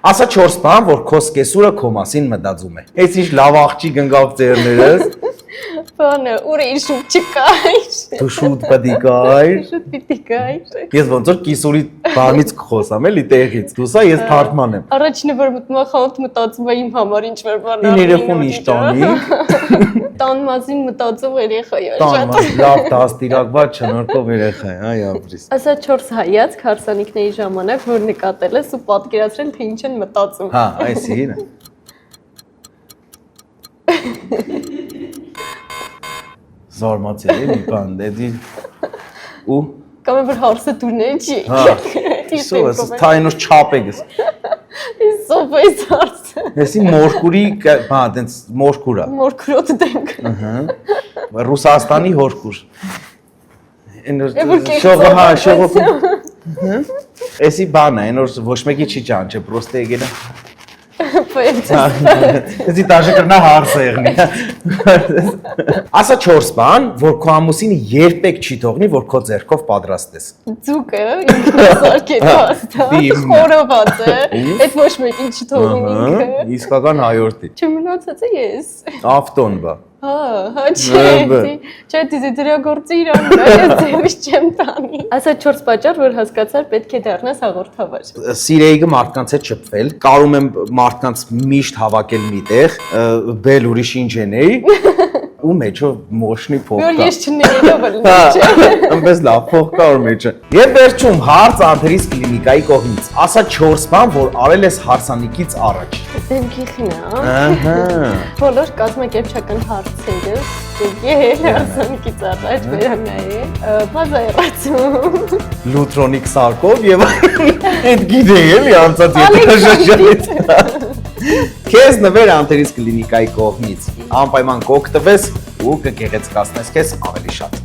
Ասա 4 բան, որ քո սկեսուրը քո մասին մտածում է։ Էս ինչ լավ աղջիկ ընկավ ձեռներս։ Բանը, ուրիշ շուտ չկայր։ Դու շուտ պետք է Շուտ պիտի կայր։ Ես ոնց որ կիսուրի բանից կխոսամ, էլի տեղից։ Դու սա ես թարգման եմ։ Առաջինը որ մտնում խանութ մտածում եմ իմ համար ինչ որ բան Ին երեխուն ինչ տանիք։ Տան մասին մտածող երեխա է Տան լավ դաստիարակված չնորքով երեխա է, այ ապրիս։ Ասա 4 հայացք հարսանիքների ժամանակ որ նկատել ես ու պատկերացրել թե ինչ են մտածում։ Հա, այսինքն է։ Զարմացել է մի բան, դեդի ու Կամ որ հարսը դուրն չի։ հա։ Սովս թայնոց չափեգս։ Սովես հարսը։ Էսի մորկուրի, հա, դենց մորկուրա։ Մորքրոտ դենք։ Ահա։ Ռուսաստանի հորկուր։ Էվոր Շողը, հա, շողը։ Էսի բան է, այն որ ոչ մեկի չի ճանչը, պրոստե եկել է։ Էսի դաժե կրնա հարսը եղնի։ Ասա 4 բան, որ քո ամուսինը երբեք չի թողնի, որ քո ձեռքով պատրաստես։ Ձուկը ինքնասարքետ հաստատ, խորոված է, այդ ոչ մեկին չթողում ինքը։ Իսկական հայորդի։ Չմնացած է ես։ Ավտոն բա։ Հա, չէ, դիզի դրա գործի իրան, ես ձևից չեմ տանի։ Ասա 4 պատճառ, որ հասկացար պետք է դառնաս հաղորդավար։ Սիրեիգը մարդկանց հետ շփվել, կարում եմ մարդկանց միշտ հավաքել միտեղ, բել ուրիշ ինժեների ու մեջով մոշնի փող Որ կա։ ես չներելով էլ չէ։ Այնպես լավ փող կա որ մեջը։ Եվ վերջում հարց Անթերիս կլինիկայի կողմից։ Ասա 4 բան, որ արել ես հարսանիքից առաջ։ Դեմքի խինա։ Ահա։ Բոլոր կազմակերպչական հարցերը եկել հարսանիքից առաջ վերանայի։ Բազայրացում։ Լուտրոնիկ սարկով եւ այդ գիտեի էլի անցած եթերաշրջանից։ Քեզ նվեր Անթերիս կլինիկայի կողմից։ Անպայման կօգտվես ու կգեղեցկացնես քեզ ավելի շատ։